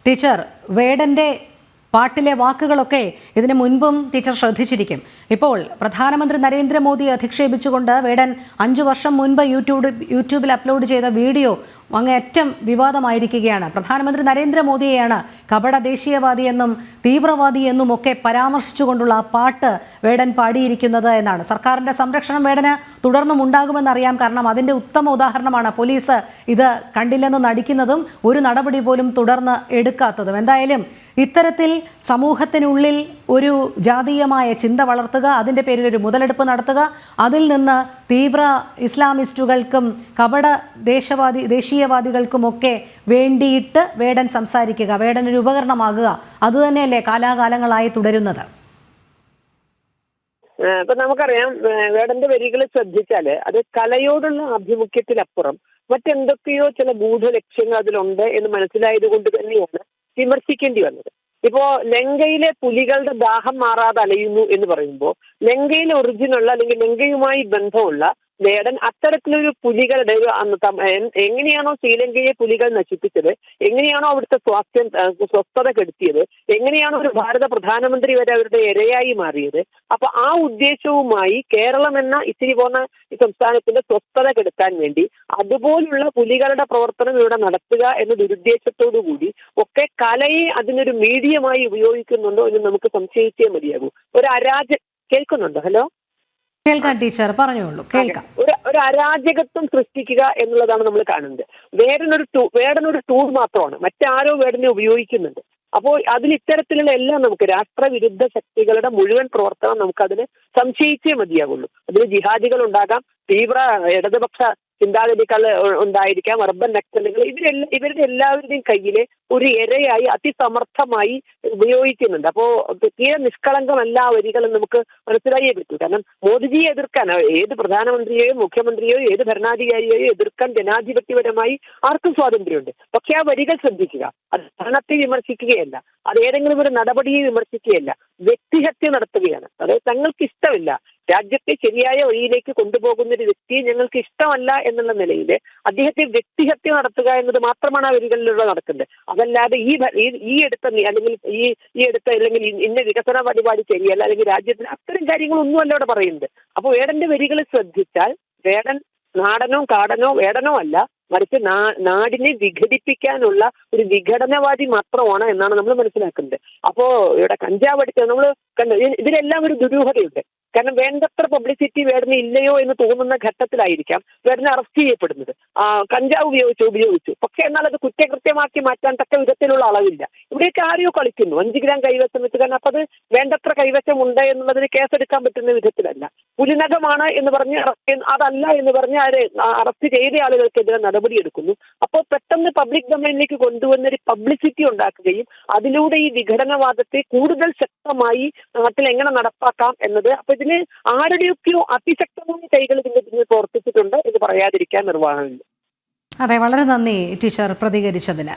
Teacher, വേടന്റെ പാട്ടിലെ വാക്കുകളൊക്കെ ഇതിനു മുൻപും ടീച്ചർ ശ്രദ്ധിച്ചിരിക്കും. ഇപ്പോൾ പ്രധാനമന്ത്രി നരേന്ദ്രമോദിയെ അധിക്ഷേപിച്ചുകൊണ്ട് വേടൻ 5 വർഷം മുൻപ് യൂട്യൂബിൽ അപ്ലോഡ് ചെയ്ത വീഡിയോ അങ്ങേയറ്റം വിവാദമായിരിക്കുകയാണ്. പ്രധാനമന്ത്രി നരേന്ദ്രമോദിയെയാണ് കപട ദേശീയവാദിയെന്നും തീവ്രവാദിയെന്നും ഒക്കെ പരാമർശിച്ചുകൊണ്ടുള്ള ആ പാട്ട് വേടൻ പാടിയിരിക്കുന്നത് എന്നാണ്. സർക്കാരിൻ്റെ സംരക്ഷണം വേടന് തുടർന്നും ഉണ്ടാകുമെന്നറിയാം. കാരണം അതിൻ്റെ ഉത്തമ ഉദാഹരണമാണ് പോലീസ് ഇത് കണ്ടില്ലെന്ന് നടിക്കുന്നതും ഒരു നടപടി പോലും തുടർന്ന് എടുക്കാത്തതും. എന്തായാലും ഇത്തരത്തിൽ സമൂഹത്തിനുള്ളിൽ ഒരു ജാതീയമായ ചിന്ത വളർത്തുക, അതിൻ്റെ പേരിൽ ഒരു മുതലെടുപ്പ് നടത്തുക, അതിൽ നിന്ന് തീവ്ര ഇസ്ലാമിസ്റ്റുകൾക്കും കപട ദേശീയവാദികൾക്കുമൊക്കെ വേണ്ടിയിട്ട് വേടൻ സംസാരിക്കുക, വേടൻ ഒരു ഉപകരണമാകുക, അതുതന്നെയല്ലേ കാലാകാലങ്ങളായി തുടരുന്നത്? ഇപ്പൊ നമുക്കറിയാം, വേടന്റെ വരികൾ ശ്രദ്ധിച്ചാല് അത് കലയോടുള്ള ആഭിമുഖ്യത്തിലപ്പുറം മറ്റെന്തൊക്കെയോ ചില ഗൂഢലക്ഷ്യങ്ങൾ അതിലുണ്ട് എന്ന് മനസ്സിലായത് കൊണ്ട് തന്നെയാണ് വിമർശിക്കേണ്ടി വന്നത്. ഇപ്പോ ലങ്കയിലെ പുലികളുടെ ദാഹം മാറാതെ അലയുന്നു എന്ന് പറയുമ്പോൾ ലങ്കയിലെ ഒറിജിനുള്ള അല്ലെങ്കിൽ ലങ്കയുമായി ബന്ധമുള്ള വേടൻ അത്തരത്തിലൊരു പുലികളുടെ എങ്ങനെയാണോ ശ്രീലങ്കയെ പുലികൾ നശിപ്പിച്ചത്, എങ്ങനെയാണോ അവിടുത്തെ സ്വസ്ഥത കെടുത്തിയത്, എങ്ങനെയാണോ ഒരു ഭാരത പ്രധാനമന്ത്രി വരെ അവരുടെ ഇരയായി മാറിയത്, അപ്പൊ ആ ഉദ്ദേശവുമായി കേരളം എന്ന ഇത്തിരി പോന്ന ഈ സംസ്ഥാനത്തിന്റെ സ്വസ്ഥത കെടുത്താൻ വേണ്ടി അതുപോലുള്ള പുലികളുടെ പ്രവർത്തനം ഇവിടെ നടത്തുക എന്ന ദുരുദ്ദേശത്തോടു കൂടി ഒക്കെ കലയെ അതിനൊരു മീഡിയമായി ഉപയോഗിക്കുന്നുണ്ടോ എന്ന് നമുക്ക് സംശയിച്ചേ മതിയാകൂ. കേൾക്കുന്നുണ്ടോ? ഹലോ, കേൾക്കാം ടീച്ചർ, പറഞ്ഞോളൂ. കേൾക്കാം. ഒരു അരാജകത്വം സൃഷ്ടിക്കുക എന്നുള്ളതാണ് നമ്മൾ കാണുന്നത്. വേടനൊരു ടൂൾ മാത്രമാണ്, മറ്റാരോ വേടനെ ഉപയോഗിക്കുന്നുണ്ട്. അപ്പോൾ അതിൽ ഇത്തരത്തിലുള്ള എല്ലാം നമുക്ക് രാഷ്ട്രവിരുദ്ധ ശക്തികളുടെ മുഴുവൻ പ്രവർത്തനം നമുക്കതിന് സംശയിച്ചേ മതിയാകുള്ളൂ. അതിൽ ജിഹാദികൾ ഉണ്ടാകാം, തീവ്ര ഇടതുപക്ഷ ചിന്താഗതികൾ ഉണ്ടായിരിക്കാം, അർബൻ നക്സലുകൾ, ഇവരുടെ എല്ലാവരുടെയും കയ്യിലെ ഒരു ഇരയായി അതിസമർത്ഥമായി ഉപയോഗിക്കുന്നുണ്ട്. അപ്പോ തീരെ നിഷ്കളങ്കമല്ല വരികൾ നമുക്ക് മനസ്സിലായേ പറ്റൂ. കാരണം മോദിജിയെ എതിർക്കാൻ ഏത് പ്രധാനമന്ത്രിയെയോ മുഖ്യമന്ത്രിയോ ഏത് ഭരണാധികാരിയെയോ എതിർക്കാൻ ജനാധിപത്യപരമായി ആർക്കും സ്വാതന്ത്ര്യമുണ്ട്. പക്ഷെ ആ വരികൾ ശ്രദ്ധിക്കുക, അത് ഭരണത്തെ വിമർശിക്കുകയല്ല, അത് ഏതെങ്കിലും ഒരു നടപടിയെ വിമർശിക്കുകയല്ല, വ്യക്തിഹത്യ നടത്തുകയാണ്. അതായത് തങ്ങൾക്ക് ഇഷ്ടമില്ല, രാജ്യത്തെ ശരിയായ വഴിയിലേക്ക് കൊണ്ടുപോകുന്ന ഒരു വ്യക്തിയെ ഞങ്ങൾക്ക് ഇഷ്ടമല്ല എന്നുള്ള നിലയിൽ അദ്ദേഹത്തെ വ്യക്തിഹത്യ നടത്തുക എന്നത് മാത്രമാണ് ആ വരികളിലൂടെ നടക്കുന്നത്. അതല്ലാതെ ഈ അടുത്ത അല്ലെങ്കിൽ അല്ലെങ്കിൽ ഇന്ന വികസന പരിപാടി ശരിയല്ല അല്ലെങ്കിൽ രാജ്യത്തിന് അത്തരം കാര്യങ്ങളൊന്നുമല്ല ഇവിടെ പറയുന്നത്. അപ്പോൾ വേടന്റെ വരികൾ ശ്രദ്ധിച്ചാൽ വേടൻ നാടനോ കാടനോ വേടനോ അല്ല, മറിച്ച് നാടിനെ വിഘടിപ്പിക്കാനുള്ള ഒരു വിഘടനവാദി മാത്രമാണ് എന്നാണ് നമ്മൾ മനസ്സിലാക്കുന്നത്. അപ്പോ ഇവിടെ കഞ്ചാവ് അടിച്ചത് നമ്മൾ കണ്ടു. ഇതിലെല്ലാം ഒരു ദുരൂഹതയുണ്ട്. കാരണം വേണ്ടത്ര പബ്ലിസിറ്റി വേടന് ഇല്ലയോ എന്ന് തോന്നുന്ന ഘട്ടത്തിലായിരിക്കാം വേടനെ അറസ്റ്റ് ചെയ്യപ്പെടുന്നത്. കഞ്ചാവ് ഉപയോഗിച്ചു, പക്ഷെ എന്നാൽ അത് കുറ്റകൃത്യമാക്കി മാറ്റാൻ തക്ക വിധത്തിലുള്ള അളവില്ല. ഇവിടെയൊക്കെ ആരെയോ കളിക്കുന്നു, 5 ഗ്രാം കൈവശം വെച്ച്. കാരണം അപ്പൊ അത് വേണ്ടത്ര കൈവശമുണ്ട് എന്നുള്ളതിന് കേസെടുക്കാൻ പറ്റുന്ന വിധത്തിലല്ല. പുലിനഖമാണ് എന്ന് പറഞ്ഞ് അതല്ല എന്ന് പറഞ്ഞ് അറസ്റ്റ് ചെയ്ത ആളുകൾക്കെതിരെ നടപടിയെടുക്കുന്നു. അപ്പോൾ പെട്ടെന്ന് പബ്ലിക് ഡൊമൈനിലേക്ക് കൊണ്ടുവന്ന ഒരു പബ്ലിസിറ്റി ഉണ്ടാക്കുകയും അതിലൂടെ ഈ വിഘടനവാദത്തെ കൂടുതൽ ശക്തമായി നാട്ടിൽ എങ്ങനെ നടപ്പാക്കാം എന്നത്, അപ്പൊ ഇതിന് ആരുടെയൊക്കെയോ അതിശക്തമായ കൈകൾ ഇതിന്റെ പിന്നിൽ പ്രവർത്തിച്ചിട്ടുണ്ട് എന്ന് പറയാതിരിക്കാൻ നിർവാഹമില്ല. അതെ, വളരെ നന്ദി ടീച്ചർ പ്രതികരിച്ചതിന്.